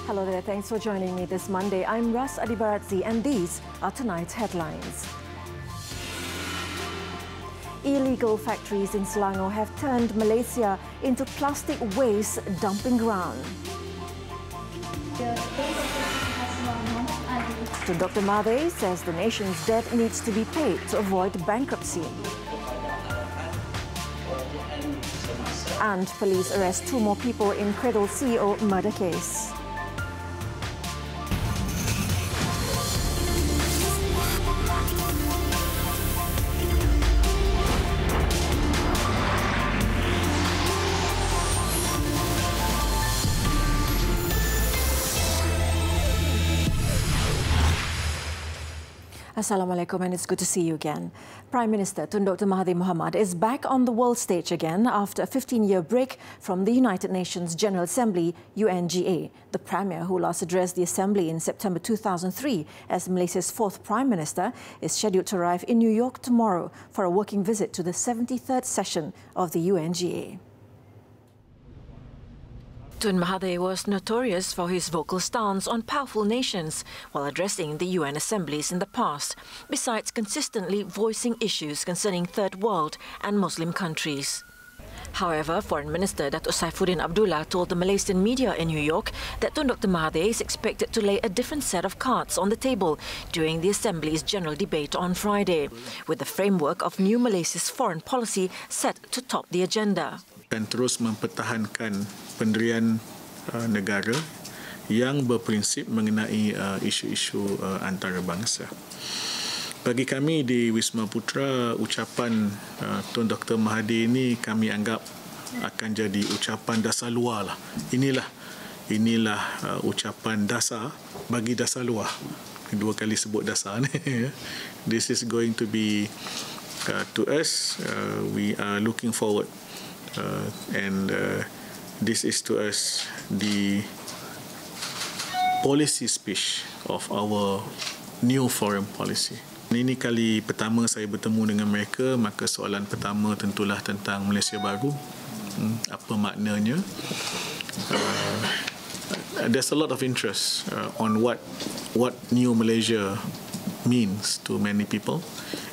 Hello there, thanks for joining me this Monday. I'm Ras Adibaratzi and these are tonight's headlines. Illegal factories in Selangor have turned Malaysia into plastic waste dumping ground. Dr. Mahathir says the nation's debt needs to be paid to avoid bankruptcy. And police arrest 2 more people in Cradle CEO murder case. Assalamualaikum and it's good to see you again. Prime Minister Tun Dr. Mahathir Mohamad is back on the world stage again after a 15-year break from the United Nations General Assembly, UNGA. The Premier, who last addressed the Assembly in September 2003 as Malaysia's 4th Prime Minister, is scheduled to arrive in New York tomorrow for a working visit to the 73rd session of the UNGA. Tun Mahathir was notorious for his vocal stance on powerful nations while addressing the UN assemblies in the past, besides consistently voicing issues concerning Third World and Muslim countries. However, Foreign Minister Datuk Saifuddin Abdullah told the Malaysian media in New York that Tun Dr. Mahathir is expected to lay a different set of cards on the table during the Assembly's general debate on Friday, with the framework of new Malaysia's foreign policy set to top the agenda. Dan terus mempertahankan pendirian negara yang berprinsip mengenai isu-isu antarabangsa. Bagi kami di Wisma Putra, ucapan Tun Dr. Mahathir ini kami anggap akan jadi ucapan dasar luar lah. Inilah ucapan dasar bagi dasar luar. 2 kali sebut dasar ni. This is going to be to us. We are looking forward. And this is to us the policy speech of our new foreign policy. Ini kali pertama saya bertemu dengan mereka, maka soalan pertama tentulah tentang Malaysia baru. Apa maknanya? There's a lot of interest on what new Malaysia means to many people.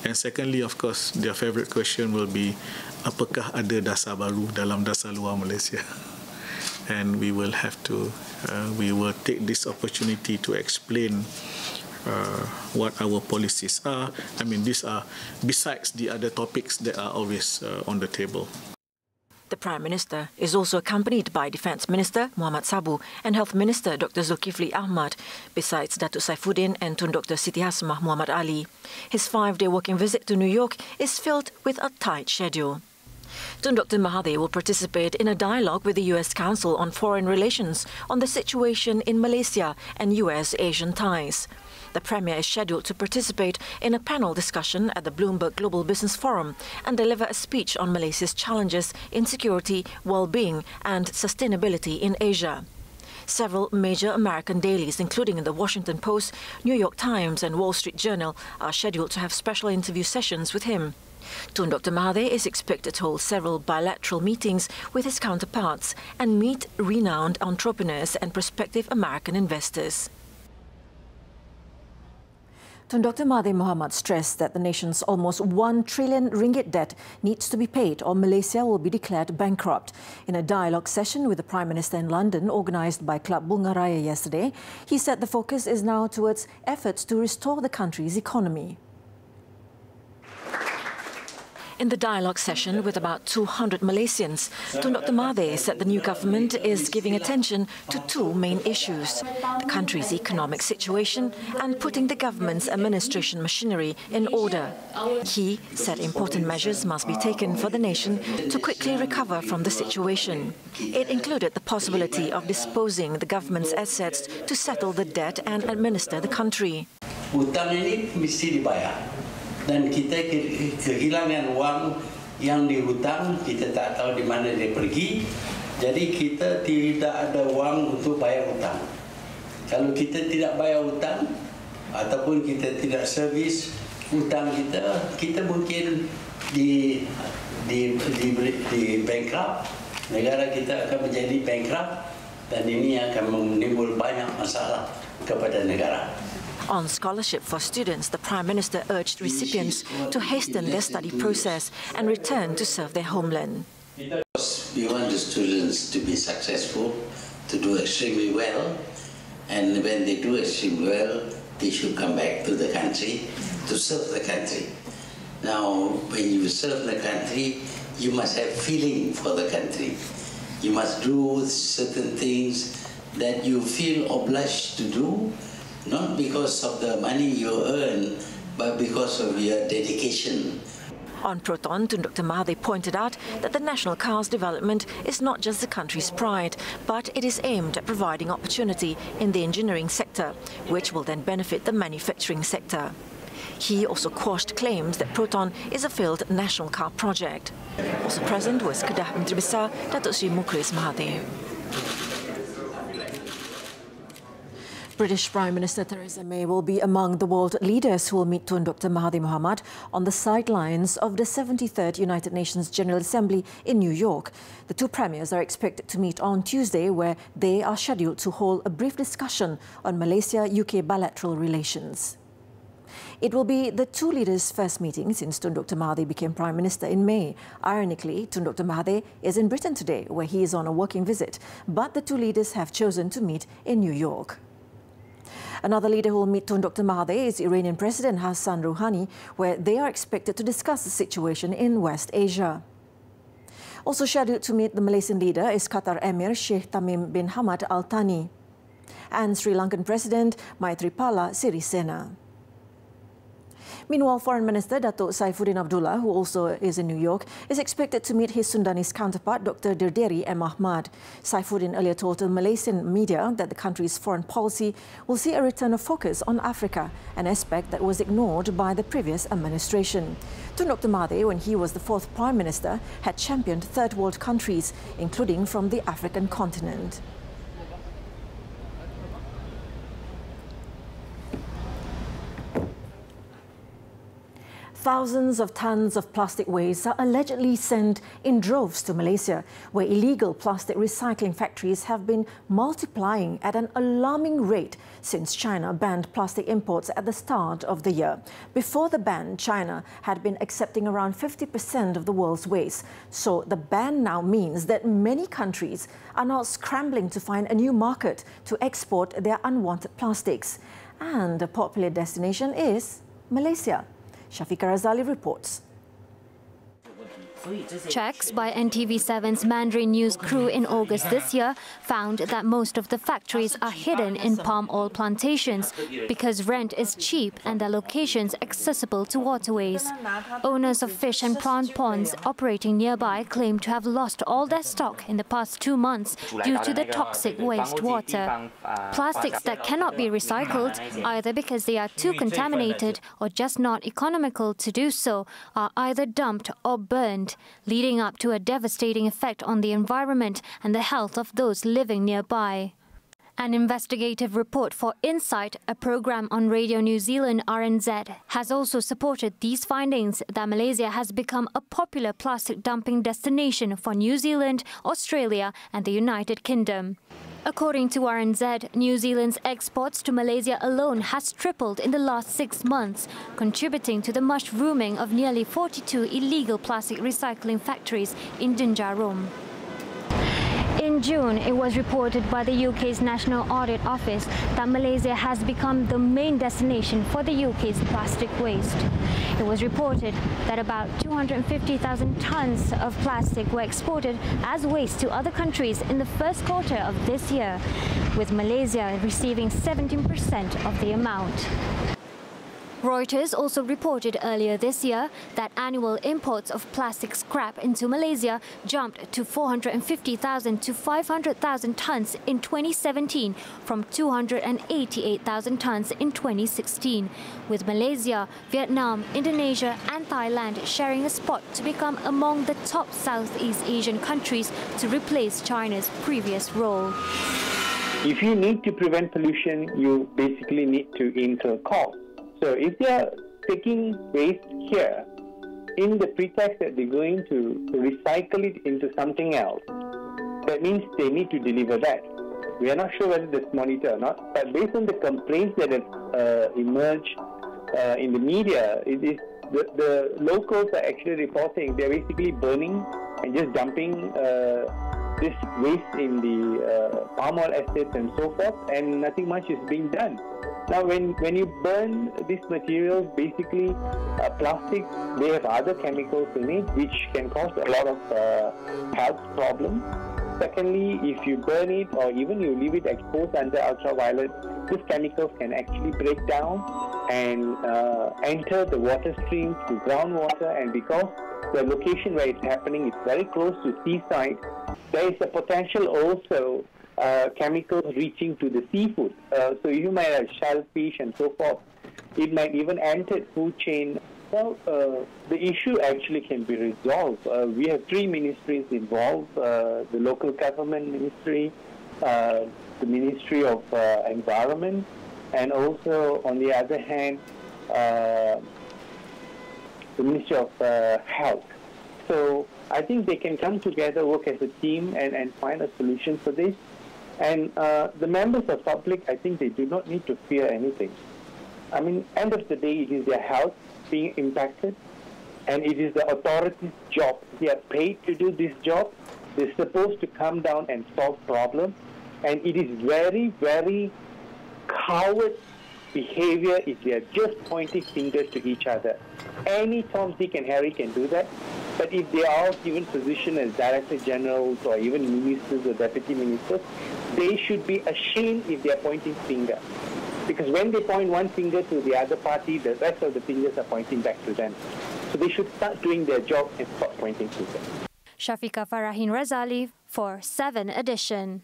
And secondly, of course, their favorite question will be, apakah ada dasar baru dalam dasar luar Malaysia? And we will have to, we will take this opportunity to explain what our policies are. I mean, these are besides the other topics that are always on the table. The Prime Minister is also accompanied by Defence Minister Muhammad Sabu and Health Minister Dr. Zulkifli Ahmad, besides Datuk Saifuddin and Tun Dr. Siti Hasmah Muhammad Ali. His 5-day working visit to New York is filled with a tight schedule. Tun Dr. Mahathir will participate in a dialogue with the US Council on Foreign Relations on the situation in Malaysia and US-Asian ties. The Premier is scheduled to participate in a panel discussion at the Bloomberg Global Business Forum and deliver a speech on Malaysia's challenges in security, well-being and sustainability in Asia. Several major American dailies, including the Washington Post, New York Times and Wall Street Journal, are scheduled to have special interview sessions with him. Tun Dr. Mahathir is expected to hold several bilateral meetings with his counterparts and meet renowned entrepreneurs and prospective American investors. Tun Dr. Mahathir Mohamad stressed that the nation's almost 1 trillion ringgit debt needs to be paid or Malaysia will be declared bankrupt. In a dialogue session with the Prime Minister in London, organised by Club Bunga Raya yesterday, he said the focus is now towards efforts to restore the country's economy. In the dialogue session with about 200 Malaysians, Tun Dr. Mahathir said the new government is giving attention to 2 main issues: the country's economic situation and putting the government's administration machinery in order. He said important measures must be taken for the nation to quickly recover from the situation. It included the possibility of disposing the government's assets to settle the debt and administer the country. Hutang ini mesti dibayar. Dan kita kehilangan wang yang dihutang, kita tak tahu di mana dia pergi. Jadi kita tidak ada wang untuk bayar hutang. Kalau kita tidak bayar hutang ataupun kita tidak servis hutang kita mungkin di bankrupt. Negara kita akan menjadi bankrupt dan ini akan menimbul banyak masalah kepada negara. On scholarship for students, the Prime Minister urged recipients to hasten their study process and return to serve their homeland. We want the students to be successful, to do extremely well, and when they do extremely well, they should come back to the country to serve the country. Now, when you serve the country, you must have feeling for the country. You must do certain things that you feel obliged to do, not because of the money you earn, but because of your dedication. On Proton, Dr. Mahathir pointed out that the national car's development is not just the country's pride, but it is aimed at providing opportunity in the engineering sector, which will then benefit the manufacturing sector. He also quashed claims that Proton is a failed national car project. Also present was Kedah Menteri Besar Datuk Sri Mukhlis Mahathir. British Prime Minister Theresa May will be among the world leaders who will meet Tun Dr. Mahathir Mohamad on the sidelines of the 73rd United Nations General Assembly in New York. The two premiers are expected to meet on Tuesday, where they are scheduled to hold a brief discussion on Malaysia-UK bilateral relations. It will be the two leaders' first meeting since Tun Dr. Mahathir became Prime Minister in May. Ironically, Tun Dr. Mahathir is in Britain today, where he is on a working visit, but the two leaders have chosen to meet in New York. Another leader who will meet Tun Dr. Mahathir is Iranian President Hassan Rouhani, where they are expected to discuss the situation in West Asia. Also scheduled to meet the Malaysian leader is Qatar Emir Sheikh Tamim bin Hamad Al Thani and Sri Lankan President Maithripala Sirisena. Meanwhile, Foreign Minister Datuk Saifuddin Abdullah, who also is in New York, is expected to meet his Sundanese counterpart, Dr. Dirderi M. Ahmad. Saifuddin earlier told the Malaysian media that the country's foreign policy will see a return of focus on Africa, an aspect that was ignored by the previous administration. Tun Dr. Mahathir, when he was the fourth Prime Minister, had championed third world countries, including from the African continent. Thousands of tons of plastic waste are allegedly sent in droves to Malaysia, where illegal plastic recycling factories have been multiplying at an alarming rate since China banned plastic imports at the start of the year. Before the ban, China had been accepting around 50% of the world's waste. So the ban now means that many countries are now scrambling to find a new market to export their unwanted plastics. And a popular destination is Malaysia. Shafiqa Razali reports. Checks by NTV7's Mandarin News crew in August this year found that most of the factories are hidden in palm oil plantations because rent is cheap and their locations accessible to waterways. Owners of fish and plant ponds operating nearby claim to have lost all their stock in the past 2 months due to the toxic wastewater. Plastics that cannot be recycled, either because they are too contaminated or just not economical to do so, are either dumped or burned, leading up to a devastating effect on the environment and the health of those living nearby. An investigative report for Insight, a program on Radio New Zealand RNZ, has also supported these findings that Malaysia has become a popular plastic dumping destination for New Zealand, Australia and the United Kingdom. According to RNZ, New Zealand's exports to Malaysia alone has tripled in the last 6 months, contributing to the mushrooming of nearly 42 illegal plastic recycling factories in Dinjarum. In June, it was reported by the UK's National Audit Office that Malaysia has become the main destination for the UK's plastic waste. It was reported that about 250,000 tons of plastic were exported as waste to other countries in the first quarter of this year, with Malaysia receiving 17% of the amount. Reuters also reported earlier this year that annual imports of plastic scrap into Malaysia jumped to 450,000 to 500,000 tons in 2017 from 288,000 tons in 2016, with Malaysia, Vietnam, Indonesia and Thailand sharing a spot to become among the top Southeast Asian countries to replace China's previous role. If you need to prevent pollution, you basically need to incur costs. So if they are taking waste here in the pretext that they're going to recycle it into something else, that means they need to deliver that. We are not sure whether there's monitor or not, but based on the complaints that have emerged in the media, it is the locals are actually reporting they're basically burning and just dumping this waste in the palm oil estates and so forth, and nothing much is being done. Now, when you burn these materials, basically plastics, they have other chemicals in it which can cause a lot of health problems. Secondly, if you burn it or even you leave it exposed under ultraviolet, these chemicals can actually break down and enter the water stream to groundwater, and because the location where it's happening is very close to seaside, there is a potential also chemicals reaching to the seafood. So you might have shellfish and so forth. It might even enter food chain. Well, the issue actually can be resolved. We have 3 ministries involved, the local government ministry, the Ministry of Environment, and also, on the other hand, the Ministry of Health. So I think they can come together, work as a team, and find a solution for this. And the members of public, I think they do not need to fear anything. I mean, end of the day, it is their health being impacted, and it is the authorities' job. They are paid to do this job. They're supposed to come down and solve problems, and it is very, very coward behavior if they are just pointing fingers to each other. Any Tom, Dick and Harry can do that, but if they are given position as Director Generals or even ministers or deputy ministers, they should be ashamed if they are pointing finger. Because when they point one finger to the other party, the rest of the fingers are pointing back to them. So they should start doing their job and stop pointing fingers. Shafiqa Farahin Razali for 7 Edition.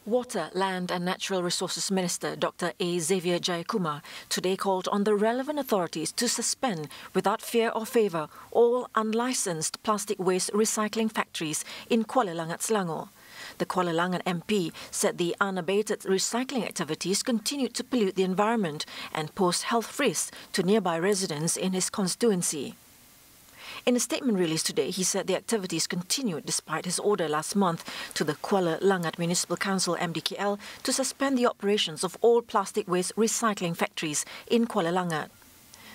Water, Land and Natural Resources Minister Dr. A. Xavier Jayakumar today called on the relevant authorities to suspend, without fear or favour, all unlicensed plastic waste recycling factories in Kuala Langat, Selangor. The Kuala Langat MP said the unabated recycling activities continued to pollute the environment and pose health risks to nearby residents in his constituency. In a statement released today, he said the activities continued despite his order last month to the Kuala Langat Municipal Council MDKL to suspend the operations of all plastic waste recycling factories in Kuala Langat.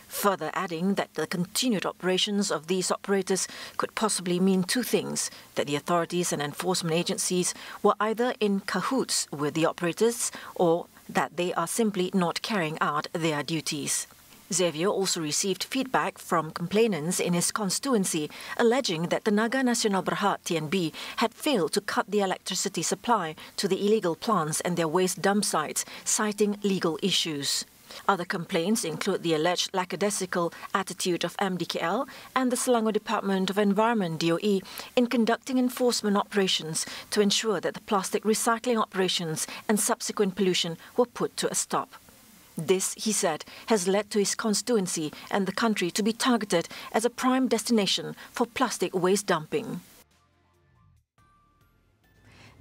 Further adding that the continued operations of these operators could possibly mean 2 things: that the authorities and enforcement agencies were either in cahoots with the operators or that they are simply not carrying out their duties. Xavier also received feedback from complainants in his constituency alleging that Tenaga Nasional Berhad (TNB) had failed to cut the electricity supply to the illegal plants and their waste dump sites, citing legal issues. Other complaints include the alleged lackadaisical attitude of MDKL and the Selangor Department of Environment (DOE) in conducting enforcement operations to ensure that the plastic recycling operations and subsequent pollution were put to a stop. This, he said, has led to his constituency and the country to be targeted as a prime destination for plastic waste dumping.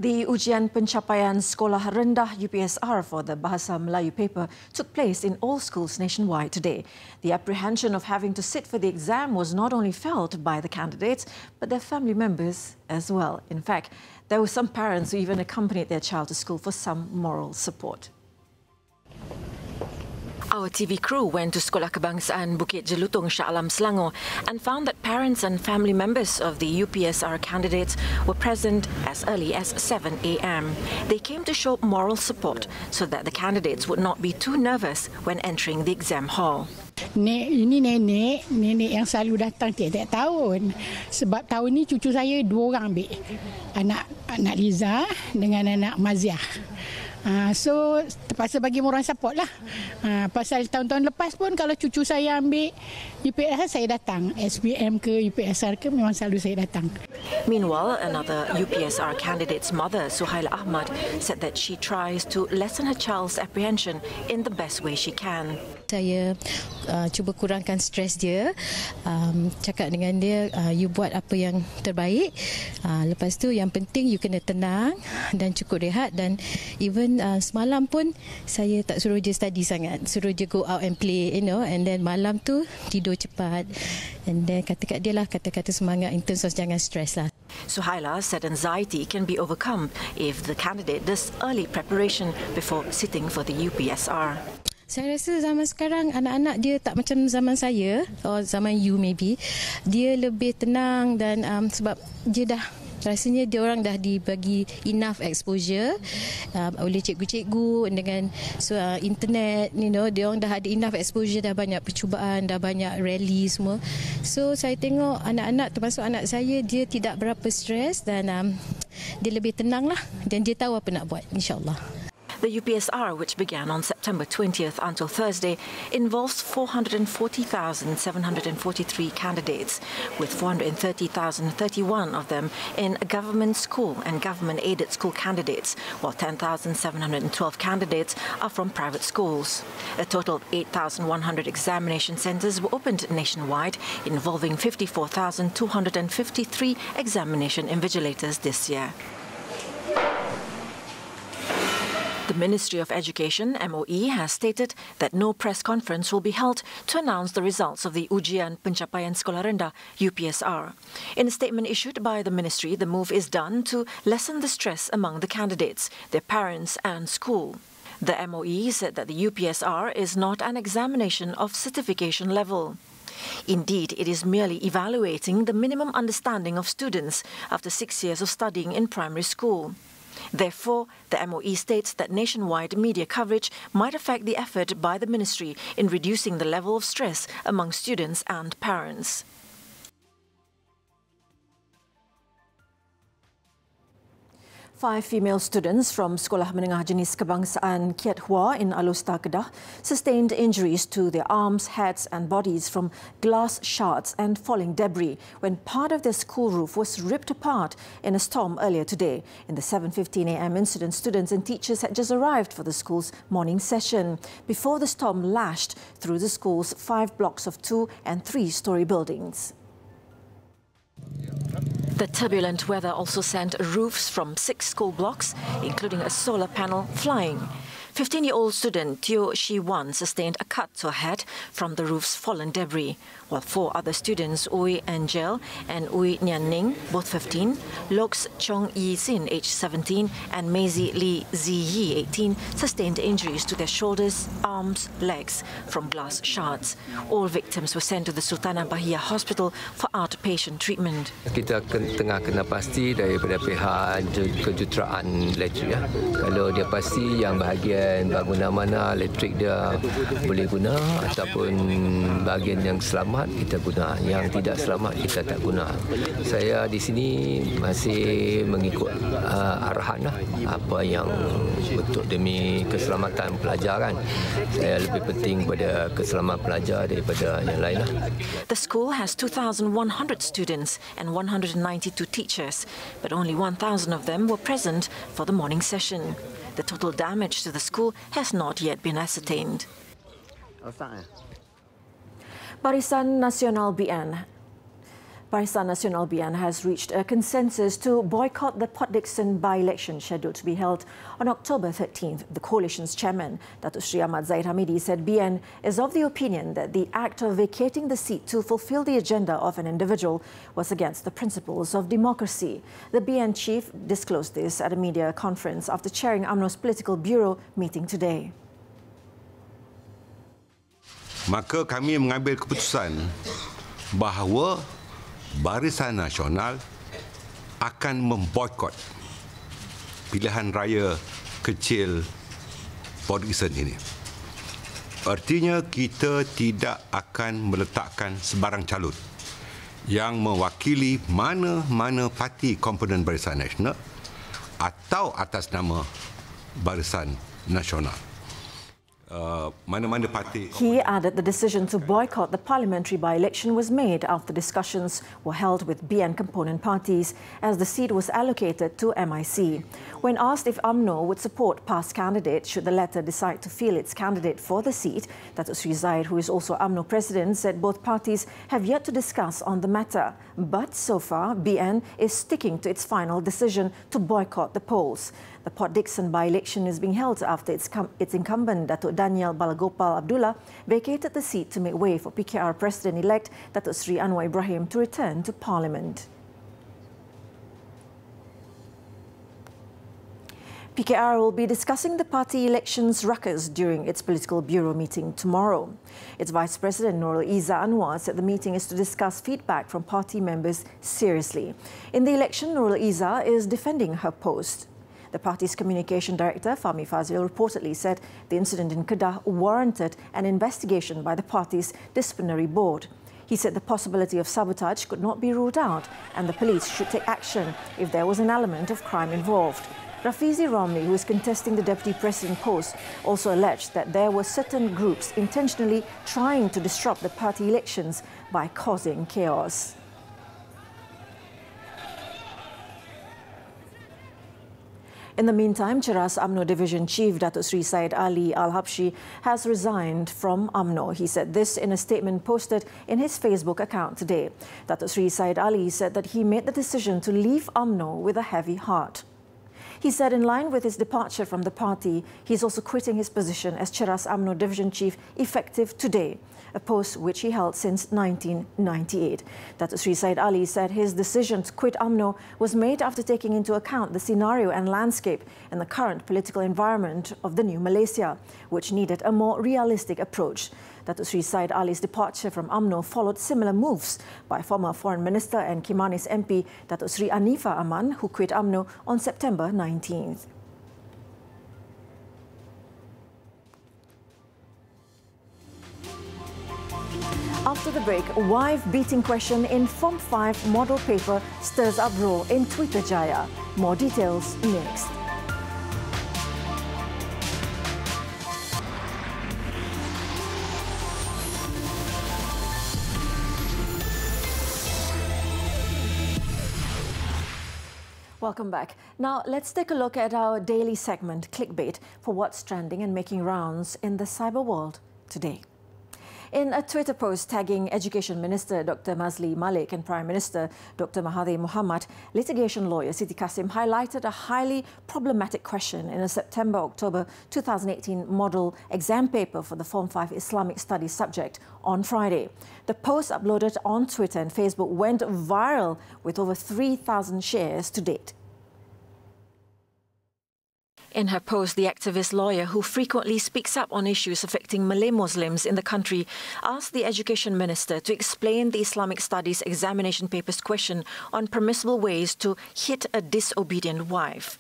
The ujian pencapaian Sekolah Rendah UPSR for the Bahasa Melayu paper took place in all schools nationwide today. The apprehension of having to sit for the exam was not only felt by the candidates, but their family members as well. In fact, there were some parents who even accompanied their child to school for some moral support. Our TV crew went to Sekolah Kebangsaan Bukit Jelutong, Shah Alam, Selangor and found that parents and family members of the UPSR candidates were present as early as 7 a.m. They came to show moral support so that the candidates would not be too nervous when entering the exam hall. Ini nenek yang selalu datang tiap-tiap tahun. Sebab tahun ni cucu saya 2 orang ambil. Anak Liza dengan anak Maziah. So terpaksa bagi moral support lah. Pasal tahun-tahun lepas pun kalau cucu saya ambil UPSR saya datang. SPM ke UPSR ke memang selalu saya datang. Meanwhile, another UPSR candidate's mother, Suhaila Ahmad, said that she tries to lessen her child's apprehension in the best way she can. saya cuba kurangkan stres dia, cakap dengan dia, you buat apa yang terbaik, lepas tu yang penting you kena tenang dan cukup rehat. Dan even semalam pun saya tak suruh dia study sangat, suruh dia go out and play, and then malam tu tidur cepat, and then kata kat dia lah kata-kata semangat in terms of jangan stres lah. Suhaila said anxiety can be overcome if the candidate does early preparation before sitting for the UPSR. Saya rasa zaman sekarang anak-anak dia tak macam zaman saya, or zaman you maybe. Dia lebih tenang dan sebab dia dah rasanya dia orang dah dibagi enough exposure oleh cikgu-cikgu dengan internet, dia orang dah ada enough exposure, dah banyak percubaan, dah banyak rally semua. So saya tengok anak-anak, termasuk anak saya, dia tidak berapa stres dan dia lebih tenang lah, dan dia tahu apa nak buat, insyaAllah. The UPSR, which began on September 20th until Thursday, involves 440,743 candidates, with 430,031 of them in a government school and government-aided school candidates, while 10,712 candidates are from private schools. A total of 8,100 examination centres were opened nationwide, involving 54,253 examination invigilators this year. The Ministry of Education, MOE, has stated that no press conference will be held to announce the results of the Ujian Pencapaian Sekolah Rendah, UPSR. In a statement issued by the ministry, the move is done to lessen the stress among the candidates, their parents and school. The MOE said that the UPSR is not an examination of certification level. Indeed, it is merely evaluating the minimum understanding of students after 6 years of studying in primary school. Therefore, the MOE states that nationwide media coverage might affect the effort by the ministry in reducing the level of stress among students and parents. Five female students from Sekolah Menengah Jenis Kebangsaan Kiat Hua in Alustar, Kedah sustained injuries to their arms, heads and bodies from glass shards and falling debris when part of their school roof was ripped apart in a storm earlier today. In the 7:15 a.m. incident, students and teachers had just arrived for the school's morning session before the storm lashed through the school's 5 blocks of 2- and 3-storey buildings. The turbulent weather also sent roofs from 6 school blocks, including a solar panel, flying. 15-year-old student Teo Shi-wan sustained a cut to her head from the roof's fallen debris, while 4 other students, Ui Angel and Ui Nian Ning, both 15, Lox Chong Yi Sin, aged 17, and Maisie Lee Zi Yi, 18, sustained injuries to their shoulders, arms, legs from glass shards. All victims were sent to the Sultanah Bahia Hospital for outpatient treatment. Kita tengah kena pasti daripada pihak kejuruteraan elektrik. Kalau dia pasti yang bahagian bangunan mana elektrik dia boleh guna ataupun bahagian yang selamat kita guna, yang tidak selamat kita tak guna. Saya di sini masih mengikut arahan apa yang betul demi keselamatan pelajar kan. Saya lebih penting pada keselamatan pelajar daripada yang lain. The school has 2,100 students and 192 teachers, but only 1,000 of them were present for the morning session. The total damage to the school has not yet been ascertained. Barisan Nasional BN has reached a consensus to boycott the Port Dickson by-election scheduled to be held on October 13th. The coalition's chairman, Datuk Sri Ahmad Zahid Hamidi, said BN is of the opinion that the act of vacating the seat to fulfill the agenda of an individual was against the principles of democracy. The BN chief disclosed this at a media conference after chairing UMNO's political bureau meeting today. Maka kami mengambil keputusan bahawa Barisan Nasional akan memboikot pilihan raya kecil Port Dickson ini. Artinya kita tidak akan meletakkan sebarang calon yang mewakili mana-mana parti komponen Barisan Nasional atau atas nama Barisan Nasional. mana-mana parti. He added the decision to boycott the parliamentary by-election was made after discussions were held with BN component parties as the seat was allocated to MIC. When asked if UMNO would support past candidates should the latter decide to field its candidate for the seat, Datuk Sri Zaid, who is also UMNO president, said both parties have yet to discuss on the matter. But so far, BN is sticking to its final decision to boycott the polls. The Port Dickson by-election is being held after its incumbent, Datuk Daniel Balagopal Abdullah, vacated the seat to make way for PKR President-elect Datuk Sri Anwar Ibrahim to return to Parliament. PKR will be discussing the party elections ruckus during its political bureau meeting tomorrow. Its Vice President Nurul Izzah Anwar said the meeting is to discuss feedback from party members seriously. In the election, Nurul Izzah is defending her post. The party's communication director, Fahmi Fazil, reportedly said the incident in Kedah warranted an investigation by the party's disciplinary board. He said the possibility of sabotage could not be ruled out and the police should take action if there was an element of crime involved. Rafizi Romney, who is contesting the deputy president post, also alleged that there were certain groups intentionally trying to disrupt the party elections by causing chaos. In the meantime, Cheras UMNO Division Chief Datuk Sri Said Ali Al-Habshi has resigned from UMNO. He said this in a statement posted in his Facebook account today. Datuk Sri Said Ali said that he made the decision to leave UMNO with a heavy heart. He said in line with his departure from the party, he is also quitting his position as Cheras UMNO Division Chief effective today, a post which he held since 1998. Datuk Sri Said Ali said his decision to quit UMNO was made after taking into account the scenario and landscape in the current political environment of the new Malaysia, which needed a more realistic approach. Datuk Sri Said Ali's departure from UMNO followed similar moves by former Foreign Minister and Kimanis MP Datuk Sri Anifa Aman, who quit UMNO on September 19th. After the break, wife-beating question in Form 5 model paper stirs uproar in Twitter Jaya. More details next. Welcome back. Now, let's take a look at our daily segment, Clickbait, for what's trending and making rounds in the cyber world today. In a Twitter post tagging Education Minister Dr. Mazli Malik and Prime Minister Dr. Mahathir Mohamad, litigation lawyer Siti Kasim highlighted a highly problematic question in a September-October 2018 model exam paper for the Form 5 Islamic Studies subject on Friday. The post uploaded on Twitter and Facebook went viral with over 3,000 shares to date. In her post, the activist lawyer, who frequently speaks up on issues affecting Malay Muslims in the country, asked the Education Minister to explain the Islamic Studies examination paper's question on permissible ways to hit a disobedient wife.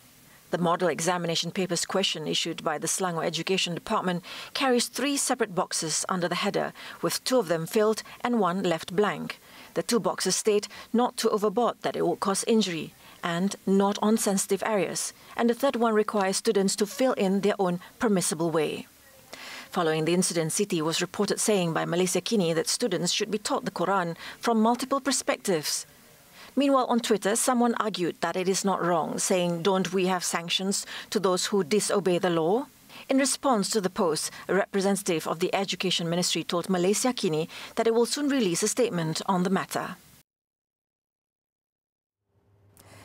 The model examination paper's question, issued by the Selangor Education Department, carries 3 separate boxes under the header, with 2 of them filled and 1 left blank. The 2 boxes state not to overboard that it will cause injury, and not on sensitive areas, and the 3rd one requires students to fill in their own permissible way. Following the incident, Siti was reported saying by Malaysia Kini that students should be taught the Quran from multiple perspectives. Meanwhile, on Twitter, someone argued that it is not wrong, saying, "Don't we have sanctions to those who disobey the law?" In response to the post, a representative of the Education Ministry told Malaysia Kini that it will soon release a statement on the matter.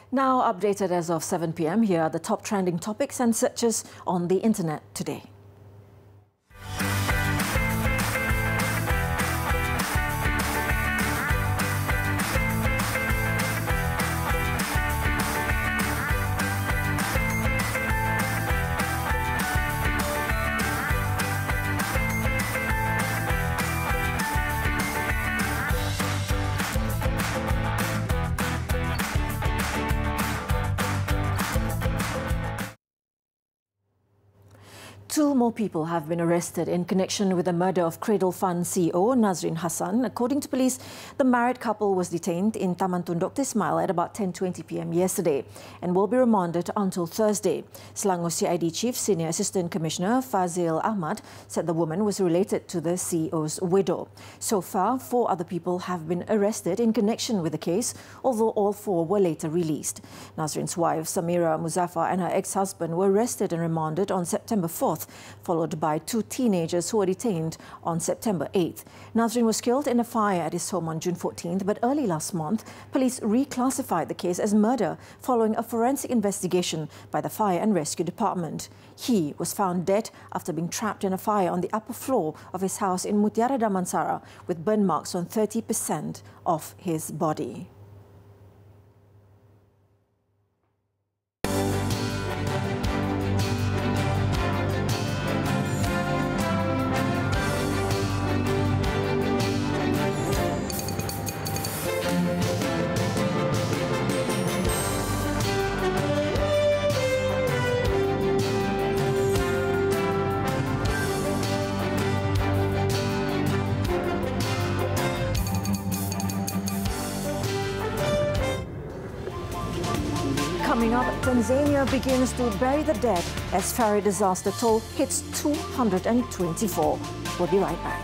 Now updated as of 7 p.m, here are the top trending topics and searches on the internet today. 2 more people have been arrested in connection with the murder of Cradle Fund CEO Nazrin Hassan. According to police, the married couple was detained in Taman Tun Dr. Ismail at about 10:20 p.m. yesterday and will be remanded until Thursday. Selangor CID Chief Senior Assistant Commissioner Fazil Ahmad said the woman was related to the CEO's widow. So far, 4 other people have been arrested in connection with the case, although all 4 were later released. Nazrin's wife, Samira Muzaffar, and her ex-husband were arrested and remanded on September 4th, followed by 2 teenagers who were detained on September 8th. Nazrin was killed in a fire at his home on June 14th, but early last month, police reclassified the case as murder following a forensic investigation by the Fire and Rescue Department. He was found dead after being trapped in a fire on the upper floor of his house in Mutiara Damansara with burn marks on 30% of his body. Coming up, Tanzania begins to bury the dead as ferry disaster toll hits 224. We'll be right back.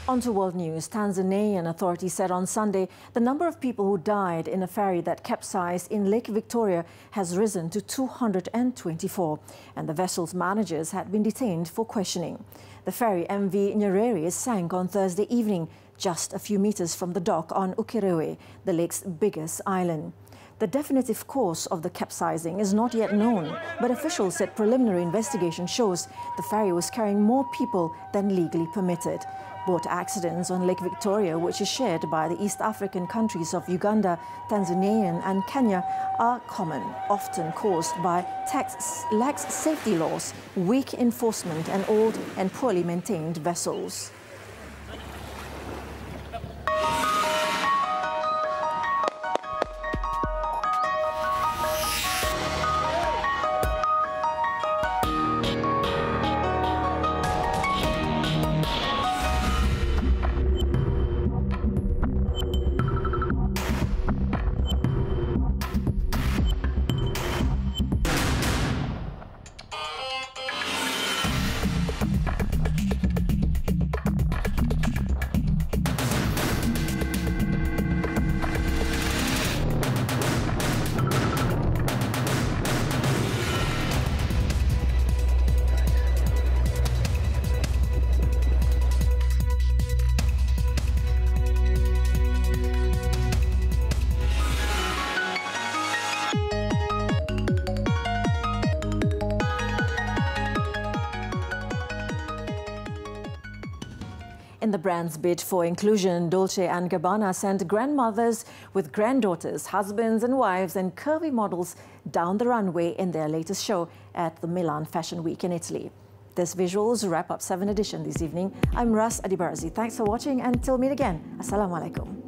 On to world news. Tanzanian authorities said on Sunday the number of people who died in a ferry that capsized in Lake Victoria has risen to 224, and the vessel's managers had been detained for questioning. The ferry MV Nyerere sank on Thursday evening, just a few meters from the dock on Ukerewe, the lake's biggest island. The definitive cause of the capsizing is not yet known, but officials said preliminary investigation shows the ferry was carrying more people than legally permitted. Boat accidents on Lake Victoria, which is shared by the East African countries of Uganda, Tanzania and Kenya, are common, often caused by lax safety laws, weak enforcement and old and poorly maintained vessels. In the brand's bid for inclusion, Dolce & Gabbana sent grandmothers with granddaughters, husbands and wives and curvy models down the runway in their latest show at the Milan Fashion Week in Italy. This visuals wrap up 7 edition this evening. I'm Ras Adibarzi. Thanks for watching and till meet again. Assalamualaikum.